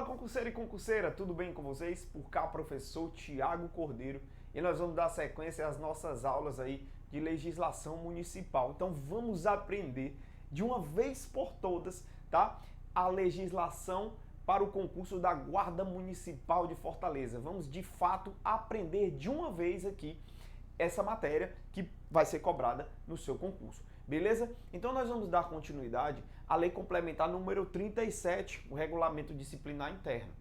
concurseiro e concurseira, tudo bem com vocês? Por cá, professor Tiago Cordeiro, e nós vamos dar sequência às nossas aulas aí de legislação municipal. Então vamos aprender de uma vez por todas, tá? A legislação para o concurso da Guarda Municipal de Fortaleza. Vamos de fato aprender de uma vez aqui essa matéria que vai ser cobrada no seu concurso. Beleza? Então nós vamos dar continuidade à Lei Complementar número 37, o Regulamento Disciplinar Interno.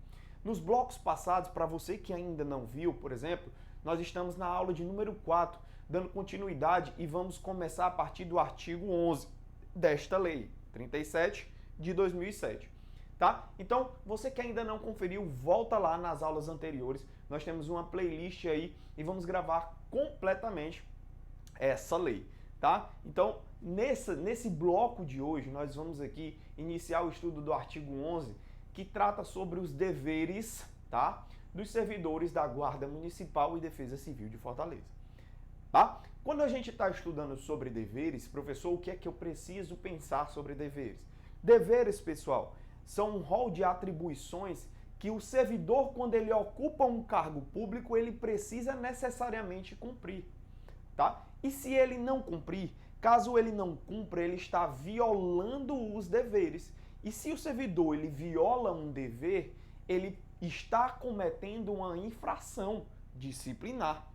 Nos blocos passados, para você que ainda não viu, por exemplo, nós estamos na aula de número 4, dando continuidade e vamos começar a partir do artigo 11 desta Lei 37 de 2007. Tá? Então, você que ainda não conferiu, volta lá nas aulas anteriores. Nós temos uma playlist aí e vamos gravar completamente essa lei, tá? Então, nesse bloco de hoje, nós vamos aqui iniciar o estudo do artigo 11, que trata sobre os deveres, tá? Dos servidores da Guarda Municipal e Defesa Civil de Fortaleza. Tá? Quando a gente está estudando sobre deveres, professor, o que é que eu preciso pensar sobre deveres? Deveres, pessoal, são um rol de atribuições que o servidor, quando ele ocupa um cargo público, ele precisa necessariamente cumprir, tá? E se ele não cumprir, caso ele não cumpra, ele está violando os deveres. E se o servidor ele viola um dever, ele está cometendo uma infração disciplinar.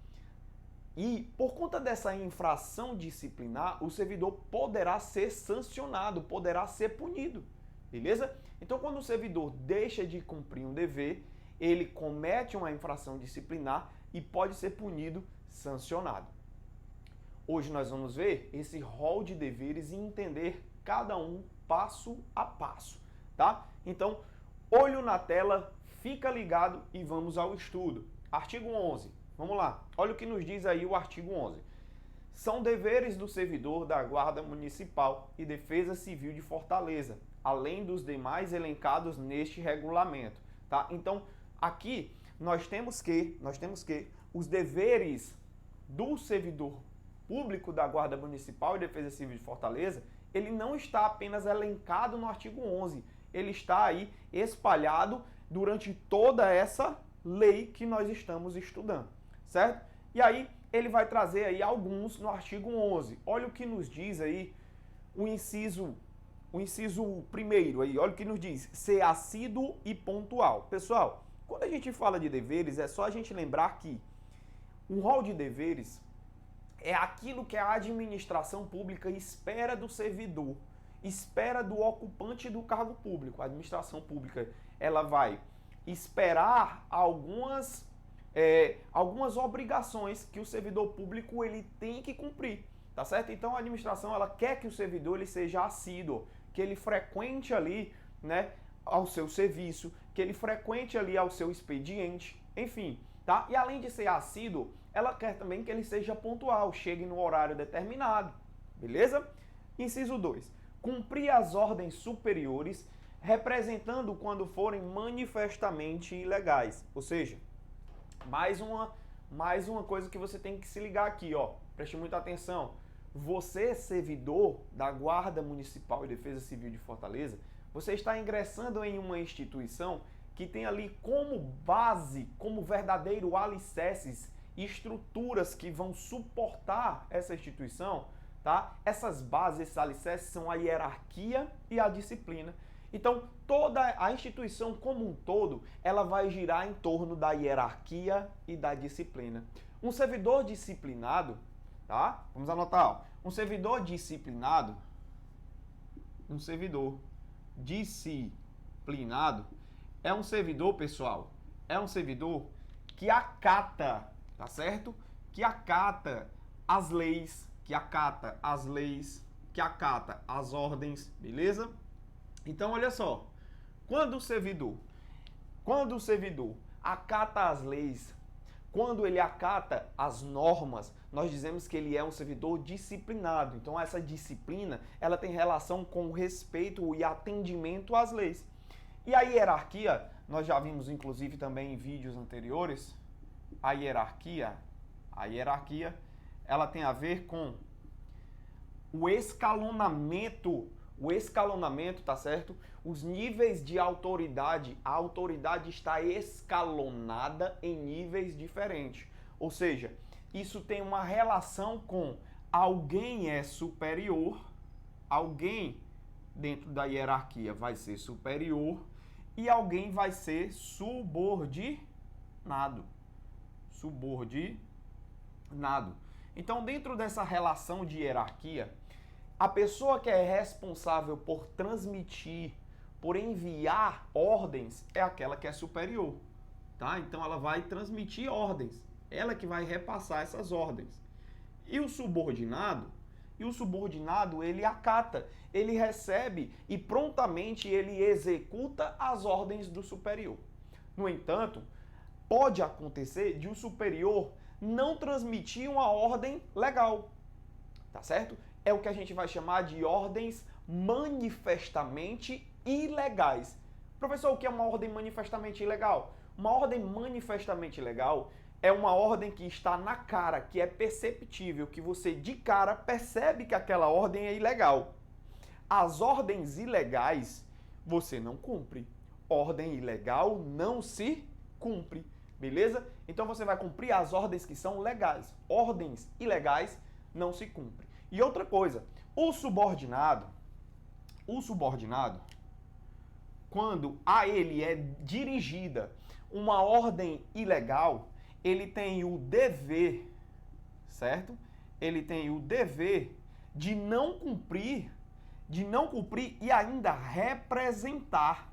E por conta dessa infração disciplinar, o servidor poderá ser sancionado, poderá ser punido. Beleza? Então, quando o servidor deixa de cumprir um dever, ele comete uma infração disciplinar e pode ser punido, sancionado. Hoje nós vamos ver esse rol de deveres e entender cada um passo a passo, tá? Então, olho na tela, fica ligado e vamos ao estudo. Artigo 11. Vamos lá. Olha o que nos diz aí o artigo 11. São deveres do servidor da Guarda Municipal e Defesa Civil de Fortaleza, além dos demais elencados neste regulamento, tá? Então, aqui nós temos que os deveres do servidor público da Guarda Municipal e Defesa Civil de Fortaleza, ele não está apenas elencado no artigo 11, ele está aí espalhado durante toda essa lei que nós estamos estudando, certo? E aí ele vai trazer aí alguns no artigo 11. Olha o que nos diz aí o inciso primeiro aí, olha o que nos diz, ser assíduo e pontual. Pessoal, quando a gente fala de deveres, é só a gente lembrar que um rol de deveres é aquilo que a administração pública espera do servidor, espera do ocupante do cargo público. A administração pública, ela vai esperar algumas obrigações que o servidor público ele tem que cumprir, tá certo? Então a administração ela quer que o servidor ele seja assíduo, que ele frequente ali, né, ao seu serviço, que ele frequente ali ao seu expediente, enfim, tá? E além de ser assíduo, ela quer também que ele seja pontual, chegue no horário determinado, beleza? Inciso 2. Cumprir as ordens superiores, representando quando forem manifestamente ilegais, ou seja, mais uma coisa que você tem que se ligar aqui, ó. Preste muita atenção. Você, servidor da Guarda Municipal e Defesa Civil de Fortaleza, você está ingressando em uma instituição que tem ali como base, como verdadeiro alicerces, estruturas que vão suportar essa instituição, tá? Essas bases, esses alicerces são a hierarquia e a disciplina. Então, toda a instituição como um todo, ela vai girar em torno da hierarquia e da disciplina. Um servidor disciplinado, tá? Vamos anotar, ó. Um servidor disciplinado é um servidor, pessoal, é um servidor que acata, tá certo? Que acata as leis, que acata as ordens, beleza? Então, olha só, quando o servidor acata as leis, quando ele acata as normas, nós dizemos que ele é um servidor disciplinado. Então, essa disciplina, ela tem relação com o respeito e atendimento às leis. E a hierarquia, nós já vimos inclusive também em vídeos anteriores, a hierarquia, ela tem a ver com o escalonamento o escalonamento, tá certo? Os níveis de autoridade, a autoridade está escalonada em níveis diferentes. Ou seja, isso tem uma relação com alguém é superior, alguém dentro da hierarquia vai ser superior e alguém vai ser subordinado. Subordinado. Então, dentro dessa relação de hierarquia, a pessoa que é responsável por transmitir, por enviar ordens, é aquela que é superior, tá? Então, ela vai transmitir ordens, ela que vai repassar essas ordens. E o subordinado, ele acata, ele recebe e prontamente ele executa as ordens do superior. No entanto, pode acontecer de um superior não transmitir uma ordem legal, tá certo? É o que a gente vai chamar de ordens manifestamente ilegais. Professor, o que é uma ordem manifestamente ilegal? Uma ordem manifestamente ilegal é uma ordem que está na cara, que é perceptível, que você de cara percebe que aquela ordem é ilegal. As ordens ilegais você não cumpre. Ordem ilegal não se cumpre, beleza? Então você vai cumprir as ordens que são legais. Ordens ilegais não se cumprem. E outra coisa, o subordinado, quando a ele é dirigida uma ordem ilegal, ele tem o dever, certo? Ele tem o dever de não cumprir e ainda representar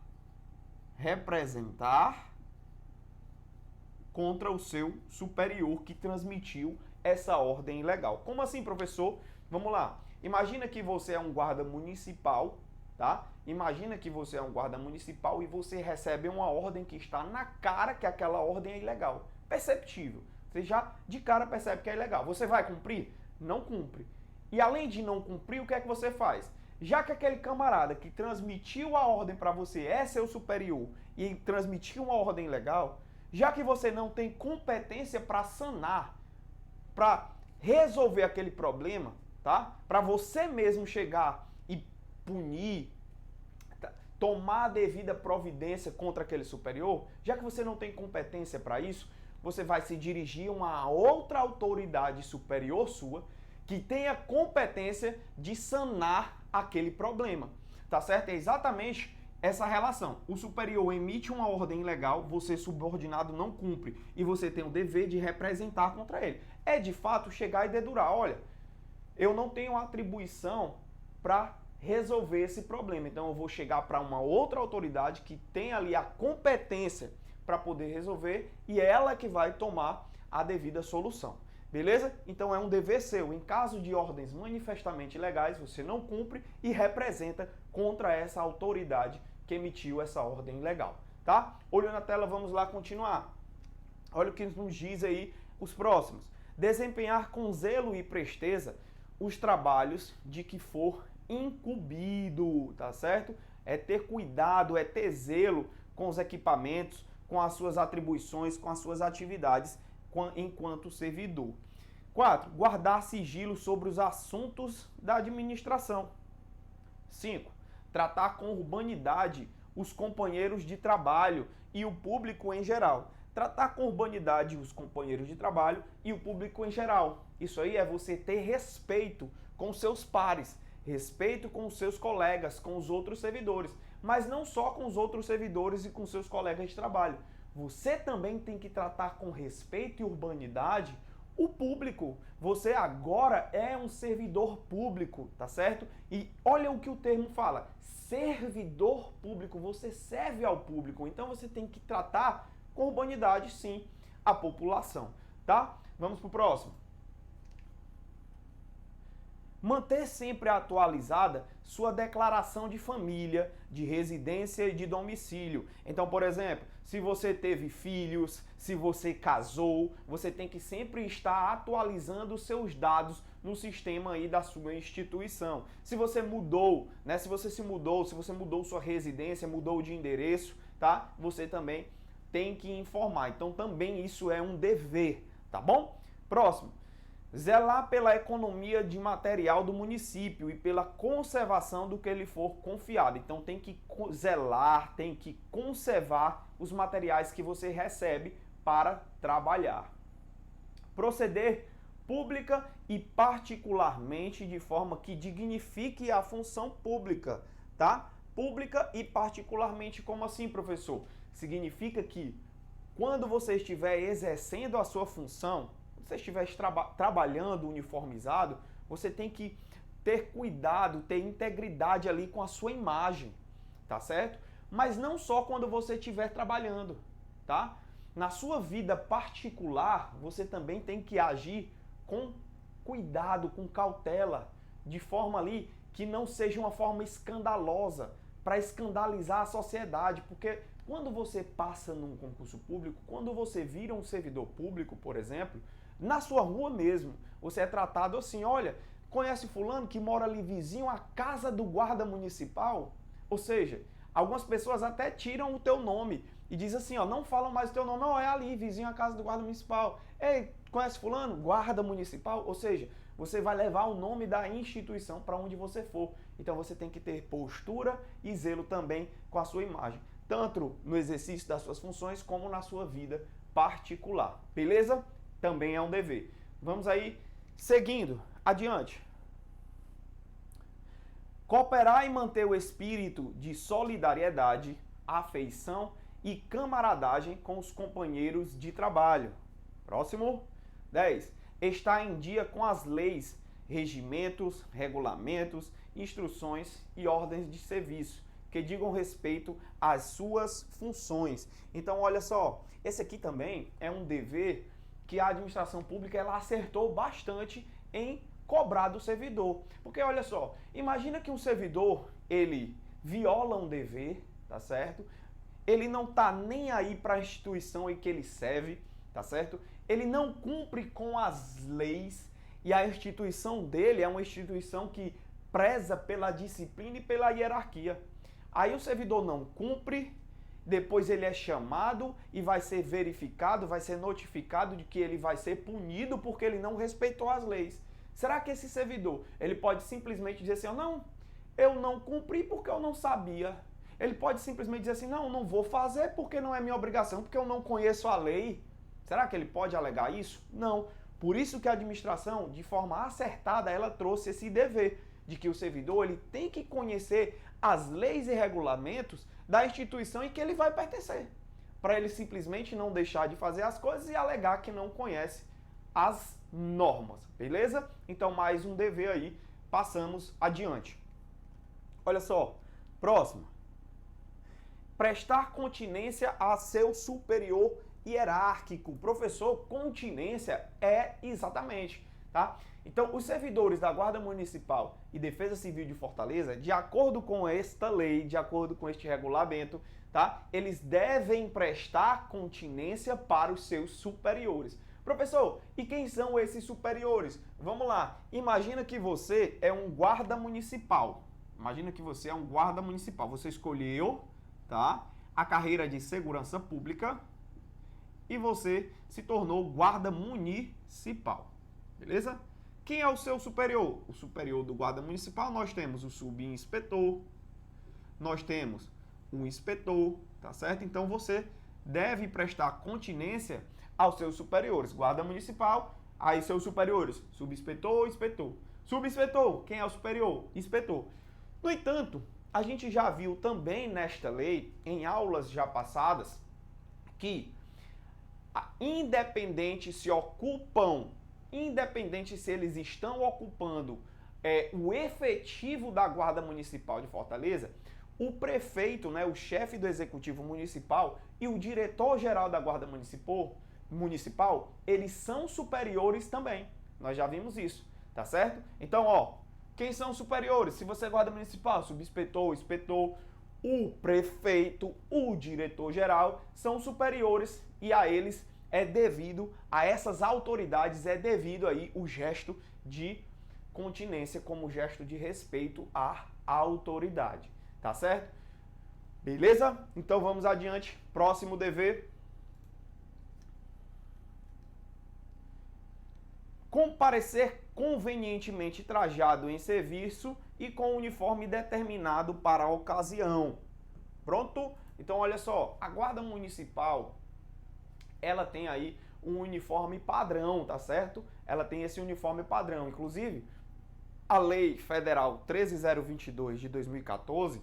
contra o seu superior que transmitiu essa ordem ilegal. Como assim, professor? Vamos lá. Imagina que você é um guarda municipal, tá? Imagina que você é um guarda municipal e você recebe uma ordem que está na cara que aquela ordem é ilegal. Perceptível. Você já de cara percebe que é ilegal. Você vai cumprir? Não cumpre. E além de não cumprir, o que é que você faz? Já que aquele camarada que transmitiu a ordem para você é seu superior e transmitiu uma ordem ilegal, já que você não tem competência para sanar, para resolver aquele problema, tá? Para você mesmo chegar e punir, tomar a devida providência contra aquele superior, já que você não tem competência para isso, você vai se dirigir a uma outra autoridade superior sua que tenha competência de sanar aquele problema, tá certo? É exatamente essa relação. O superior emite uma ordem ilegal, você subordinado não cumpre e você tem o dever de representar contra ele. É de fato chegar e dedurar, olha, eu não tenho atribuição para resolver esse problema, então eu vou chegar para uma outra autoridade que tem ali a competência para poder resolver e é ela que vai tomar a devida solução. Beleza? Então é um dever seu. Em caso de ordens manifestamente ilegais, você não cumpre e representa contra essa autoridade que emitiu essa ordem ilegal. Tá? Olho na tela, vamos lá continuar. Olha o que nos diz aí os próximos. Desempenhar com zelo e presteza os trabalhos de que for incumbido, tá certo? É ter cuidado, é ter zelo com os equipamentos, com as suas atribuições, com as suas atividades enquanto servidor. 4. Guardar sigilo sobre os assuntos da administração. 5. Tratar com urbanidade os companheiros de trabalho e o público em geral. Tratar com urbanidade os companheiros de trabalho e o público em geral. Isso aí é você ter respeito com seus pares, respeito com os seus colegas, com os outros servidores, mas não só com os outros servidores e com seus colegas de trabalho. Você também tem que tratar com respeito e urbanidade o público. Você agora é um servidor público, tá certo? E olha o que o termo fala, servidor público, você serve ao público, então você tem que tratar com urbanidade, sim, a população, tá? Vamos pro próximo. Manter sempre atualizada sua declaração de família, de residência e de domicílio. Então, por exemplo, se você teve filhos, se você casou, você tem que sempre estar atualizando os seus dados no sistema aí da sua instituição. Se você mudou, né? Se você mudou sua residência, mudou de endereço, tá? Você também tem que informar. Então, também isso é um dever, tá bom? Próximo. zelar pela economia de material do município e pela conservação do que lhe for confiado. Então tem que zelar, tem que conservar os materiais que você recebe para trabalhar. Proceder pública e particularmente de forma que dignifique a função pública, tá? Pública e particularmente, como assim, professor? Significa que quando você estiver exercendo a sua função, você estiver trabalhando uniformizado, você tem que ter cuidado, ter integridade ali com a sua imagem, tá certo? Mas não só quando você estiver trabalhando, tá? Na sua vida particular, você também tem que agir com cuidado, com cautela, de forma ali que não seja uma forma escandalosa, para escandalizar a sociedade, porque quando você passa num concurso público, quando você vira um servidor público, por exemplo, na sua rua mesmo, você é tratado assim, olha, conhece fulano que mora ali vizinho à casa do guarda municipal? Ou seja, algumas pessoas até tiram o teu nome e dizem assim, ó, não falam mais o teu nome, ó, é ali, vizinho à casa do guarda municipal. Ei, conhece fulano? Guarda municipal? Ou seja, você vai levar o nome da instituição para onde você for. Então você tem que ter postura e zelo também com a sua imagem, tanto no exercício das suas funções como na sua vida particular. Beleza? Também é um dever. Vamos aí, seguindo, adiante. Cooperar e manter o espírito de solidariedade, afeição e camaradagem com os companheiros de trabalho. Próximo. 10. Estar em dia com as leis, regimentos, regulamentos, instruções e ordens de serviço que digam respeito às suas funções. Então, olha só, esse aqui também é um dever que a administração pública ela acertou bastante em cobrar do servidor. Porque olha só, imagina que um servidor, ele viola um dever, tá certo? Ele não tá nem aí para a instituição em que ele serve, tá certo? Ele não cumpre com as leis e a instituição dele é uma instituição que preza pela disciplina e pela hierarquia. Aí o servidor não cumpre, depois ele é chamado e vai ser verificado, vai ser notificado de que ele vai ser punido porque ele não respeitou as leis. Será que esse servidor, ele pode simplesmente dizer assim, não, eu não cumpri porque eu não sabia. Ele pode simplesmente dizer assim, não vou fazer porque não é minha obrigação, porque eu não conheço a lei. Será que ele pode alegar isso? Não. Por isso que a administração, de forma acertada, ela trouxe esse dever de que o servidor ele tem que conhecer as leis e regulamentos da instituição em que ele vai pertencer, para ele simplesmente não deixar de fazer as coisas e alegar que não conhece as normas, beleza? Então, mais um dever aí, passamos adiante. Olha só, próximo. Prestar continência a seu superior hierárquico. Professor, continência é exatamente, tá? Então, os servidores da Guarda Municipal e Defesa Civil de Fortaleza, de acordo com esta lei, de acordo com este regulamento, tá? Eles devem prestar continência para os seus superiores. Professor, e quem são esses superiores? Vamos lá. Imagina que você é um guarda municipal. Imagina que você é um guarda municipal. Você escolheu, tá, a carreira de segurança pública e você se tornou guarda municipal. Beleza? Quem é o seu superior? O superior do guarda municipal, nós temos o subinspetor, nós temos um inspetor, tá certo? Então você deve prestar continência aos seus superiores. Guarda municipal, aí seus superiores, subinspetor, inspetor. Subinspetor, quem é o superior? Inspetor. No entanto, a gente já viu também nesta lei, em aulas já passadas, que independente se eles estão ocupando o efetivo da Guarda Municipal de Fortaleza, o prefeito, né, o chefe do Executivo Municipal e o diretor-geral da Guarda Municipal, eles são superiores também. Nós já vimos isso, tá certo? Então, ó, quem são superiores? Se você é guarda municipal, subinspetor, inspetor, o prefeito, o diretor-geral são superiores e a eles é devido, a essas autoridades é devido aí o gesto de continência como gesto de respeito à autoridade, tá certo? Beleza? Então vamos adiante, próximo dever. comparecer convenientemente trajado em serviço e com uniforme determinado para a ocasião. Pronto? Então, olha só, a Guarda Municipal, ela tem aí um uniforme padrão, tá certo? Ela tem esse uniforme padrão. Inclusive, a Lei Federal 13022 de 2014,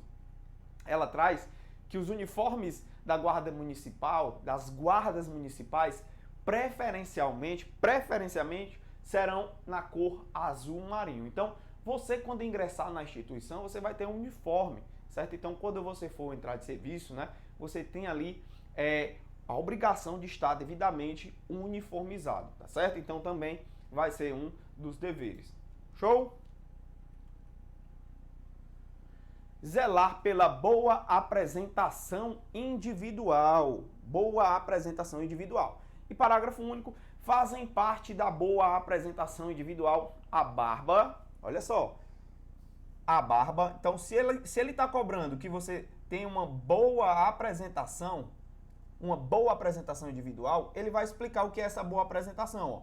ela traz que os uniformes da Guarda Municipal, das guardas municipais, preferencialmente, serão na cor azul marinho. Então, você quando ingressar na instituição, você vai ter um uniforme, certo? Então, quando você for entrar de serviço, né, você tem ali a obrigação de estar devidamente uniformizado, tá certo? Então, também vai ser um dos deveres. Show? Zelar pela boa apresentação individual. Boa apresentação individual. E parágrafo único, fazem parte da boa apresentação individual a barba. Olha só, a barba. Então, se ele está cobrando que você tem uma boa apresentação individual, ele vai explicar o que é essa boa apresentação. Ó.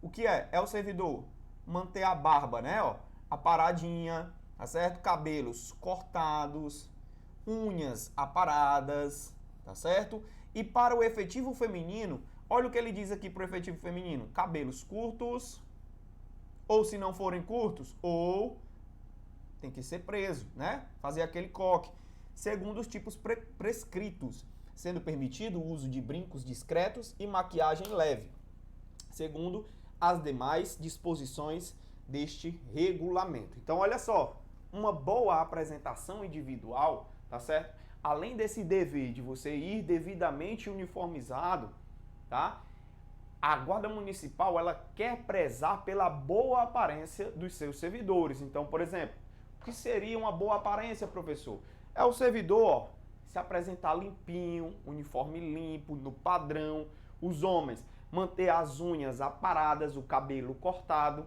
O que é? É o servidor manter a barba, né? Ó, aparadinha, tá certo? Cabelos cortados, unhas aparadas, tá certo? E para o efetivo feminino, olha o que ele diz aqui para o efetivo feminino. Cabelos curtos, ou se não forem curtos, ou tem que ser preso, né? Fazer aquele coque. Segundo os tipos prescritos, sendo permitido o uso de brincos discretos e maquiagem leve. Segundo as demais disposições deste regulamento. Então, olha só, uma boa apresentação individual, tá certo? Além desse dever de você ir devidamente uniformizado, tá? A Guarda Municipal, ela quer prezar pela boa aparência dos seus servidores. Então, por exemplo, o que seria uma boa aparência, professor? É o servidor, ó, se apresentar limpinho, uniforme limpo, no padrão. Os homens, manter as unhas aparadas, o cabelo cortado,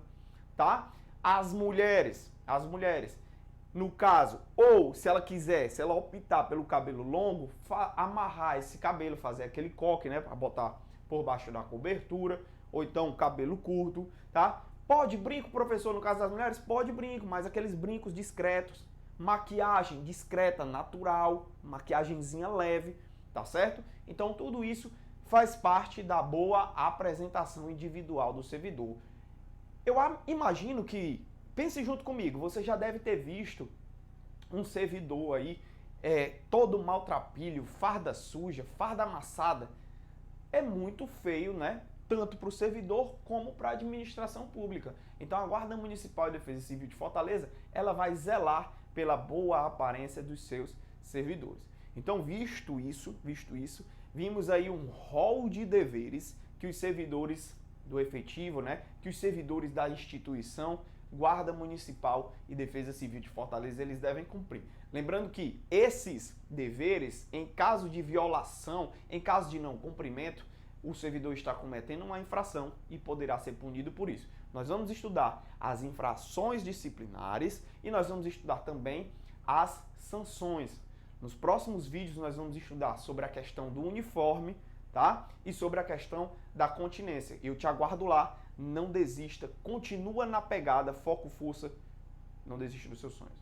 tá? As mulheres, no caso, ou se ela quiser, se ela optar pelo cabelo longo, amarrar esse cabelo, fazer aquele coque, né, para botar por baixo da cobertura, ou então cabelo curto, tá? Pode brinco, professor, no caso das mulheres? Pode brinco, mas aqueles brincos discretos, maquiagem discreta, natural, maquiagenzinha leve, tá certo? Então tudo isso faz parte da boa apresentação individual do servidor. Eu imagino que, pense junto comigo, você já deve ter visto um servidor aí, todo maltrapilho, farda suja, farda amassada. É muito feio, né? Tanto para o servidor como para a administração pública. Então a Guarda Municipal de Defesa Civil de Fortaleza, ela vai zelar pela boa aparência dos seus servidores. Então, visto isso, vimos aí um rol de deveres que os servidores do efetivo, né, que os servidores da instituição, Guarda Municipal e Defesa Civil de Fortaleza, eles devem cumprir. Lembrando que esses deveres, em caso de violação, em caso de não cumprimento, o servidor está cometendo uma infração e poderá ser punido por isso. Nós vamos estudar as infrações disciplinares e nós vamos estudar também as sanções. Nos próximos vídeos nós vamos estudar sobre a questão do uniforme, tá? E sobre a questão da continência. Eu te aguardo lá, não desista, continua na pegada, foco, força, não desista dos seus sonhos.